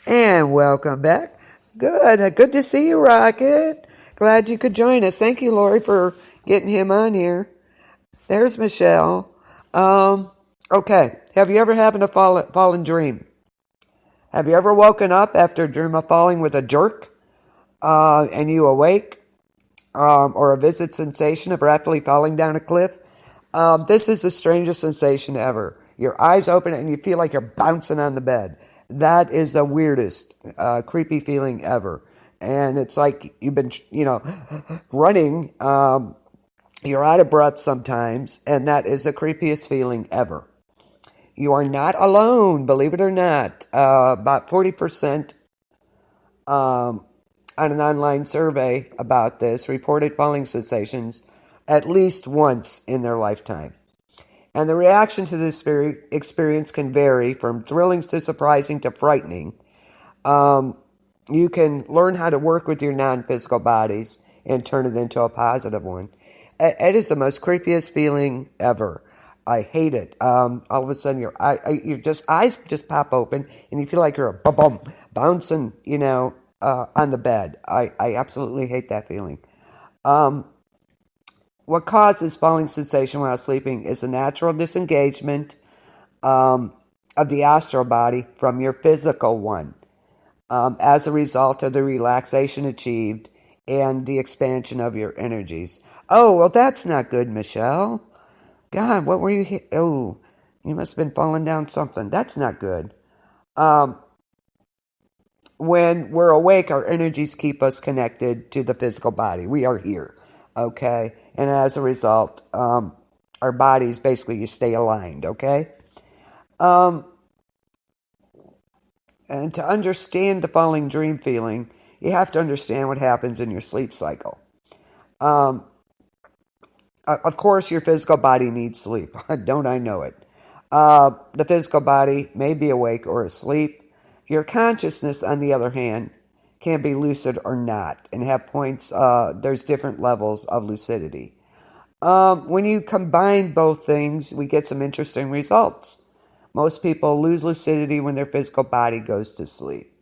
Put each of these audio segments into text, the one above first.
And welcome back. Good to see you, Rocket. Glad you could join us. Thank you, Lori, for getting him on here. There's Michelle. Okay. Have you ever had a fallen dream? Have you ever woken up after a dream of falling with a jerk, and you awake, or a vivid sensation of rapidly falling down a cliff? This is the strangest sensation ever. Your eyes open and you feel like you're bouncing on the bed. That is the weirdest, creepy feeling ever. And it's like you've been, running. You're out of breath sometimes, and that is the creepiest feeling ever. You are not alone, believe it or not. About 40% on an online survey about this reported falling sensations at least once in their lifetime. And the reaction to this experience can vary from thrilling to surprising to frightening. You can learn how to work with your non-physical bodies and turn it into a positive one. It is the most creepiest feeling ever. I hate it. All of a sudden, your eyes just pop open, and you feel like you're bouncing, on the bed. I absolutely hate that feeling. What causes falling sensation while sleeping is a natural disengagement of the astral body from your physical one, as a result of the relaxation achieved and the expansion of your energies. Oh, well, that's not good, Michelle. God, what were you? Oh, you must have been falling down something. That's not good. When we're awake, our energies keep us connected to the physical body. We are here, okay? And as a result, our bodies, basically, you stay aligned, okay? And to understand the falling dream feeling, you have to understand what happens in your sleep cycle. Of course, your physical body needs sleep. Don't I know it? The physical body may be awake or asleep. Your consciousness, on the other hand, can be lucid or not, and have points. There's different levels of lucidity. When you combine both things, we get some interesting results. Most people lose lucidity when their physical body goes to sleep.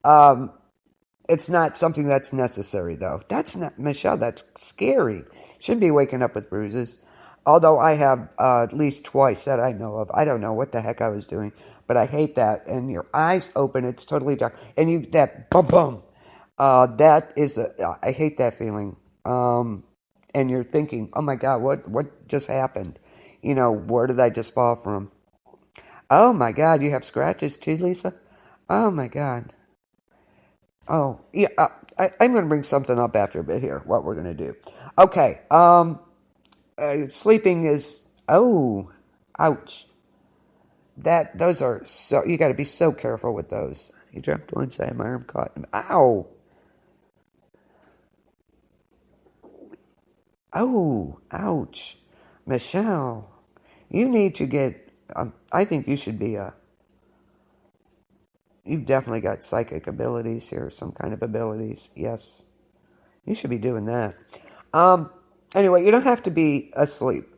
It's not something that's necessary, though. That's not, Michelle, that's scary. Shouldn't be waking up with bruises. Although I have at least twice that I know of. I don't know what the heck I was doing, but I hate that. And your eyes open, it's totally dark. And that bum. That is, I hate that feeling. And you're thinking, oh my God, what just happened? Where did I just fall from? Oh my God, you have scratches too, Lisa? Oh my God. Oh, yeah, I'm going to bring something up after a bit here, what we're going to do. Okay, sleeping is, ouch. Those are so, you got to be so careful with those. You dropped one side, my arm caught him. Ow. Oh, ouch. Michelle, you need to get, I think you should be you've definitely got psychic abilities here, some kind of abilities. Yes, you should be doing that. Anyway, you don't have to be asleep.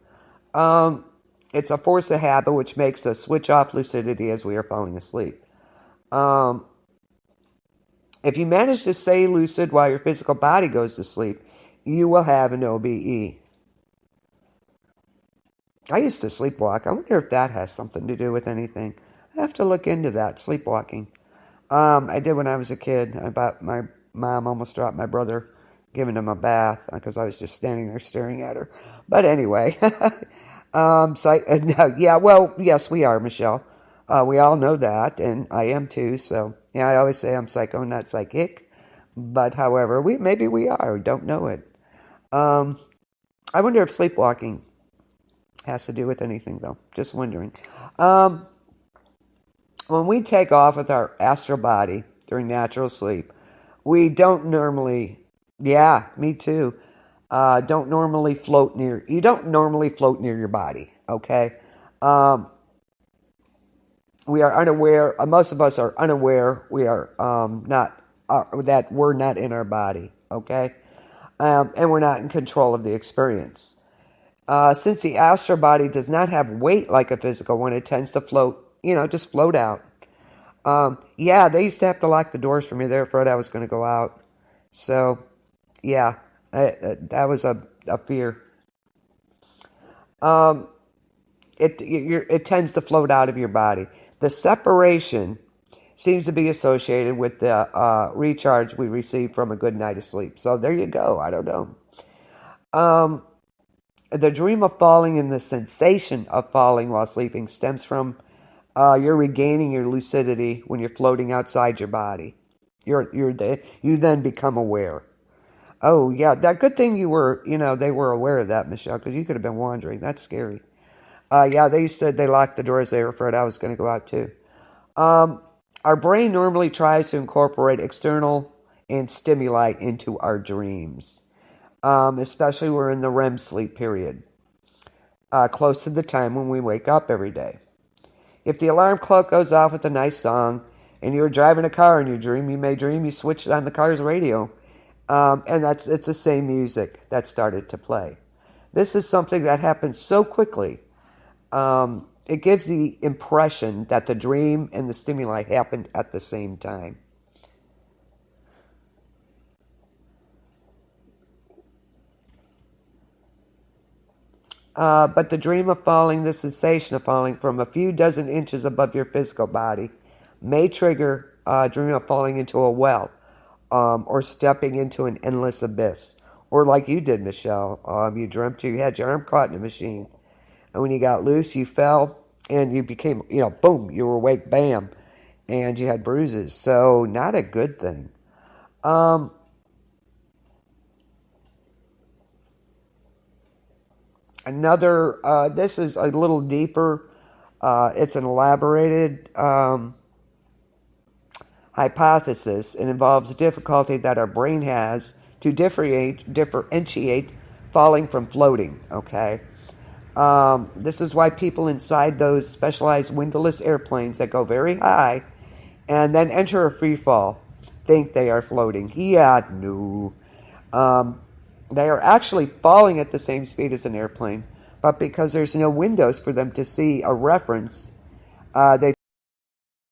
It's a force of habit which makes us switch off lucidity as we are falling asleep. If you manage to stay lucid while your physical body goes to sleep, you will have an OBE. I used to sleepwalk. I wonder if that has something to do with anything. I have to look into that, sleepwalking. I did when I was a kid. My mom almost dropped my brother, giving him a bath because I was just standing there staring at her. But anyway, yes, we are, Michelle. We all know that, and I am too. So yeah, I always say I'm psycho, not psychic. But however, maybe we are. We don't know it. I wonder if sleepwalking has to do with anything, though. Just wondering. When we take off with our astral body during natural sleep, we don't normally, yeah, me too, you don't normally float near your body, okay? We are unaware, most of us are unaware that we're not in our body, okay? And we're not in control of the experience. Since the astral body does not have weight like a physical one, it tends to float, just float out. Yeah, they used to have to lock the doors for me. They were afraid I was going to go out. So, yeah, that was a fear. It tends to float out of your body. The separation seems to be associated with the recharge we receive from a good night of sleep. So there you go. I don't know. The dream of falling and the sensation of falling while sleeping stems from you're regaining your lucidity when you're floating outside your body. You then become aware. Oh yeah, that good thing they were aware of that, Michelle, because you could have been wandering. That's scary. Yeah, they locked the doors. They were afraid I was going to go out too. Our brain normally tries to incorporate external and stimuli into our dreams, especially we're in the REM sleep period, close to the time when we wake up every day. If the alarm clock goes off with a nice song and you're driving a car in your dream, you may dream you switched on the car's radio, and it's the same music that started to play. This is something that happens so quickly. It gives the impression that the dream and the stimuli happened at the same time. But the dream of falling, the sensation of falling from a few dozen inches above your physical body, may trigger a dream of falling into a well, or stepping into an endless abyss. Or like you did, Michelle, you dreamt you had your arm caught in a machine. And when you got loose, you fell and you became, boom, you were awake, bam, and you had bruises. So not a good thing. This is a little deeper. It's an elaborated hypothesis. It involves difficulty that our brain has to differentiate falling from floating, okay? This is why people inside those specialized windowless airplanes that go very high and then enter a free fall think they are floating. Yeah, no. They are actually falling at the same speed as an airplane, but because there's no windows for them to see a reference, they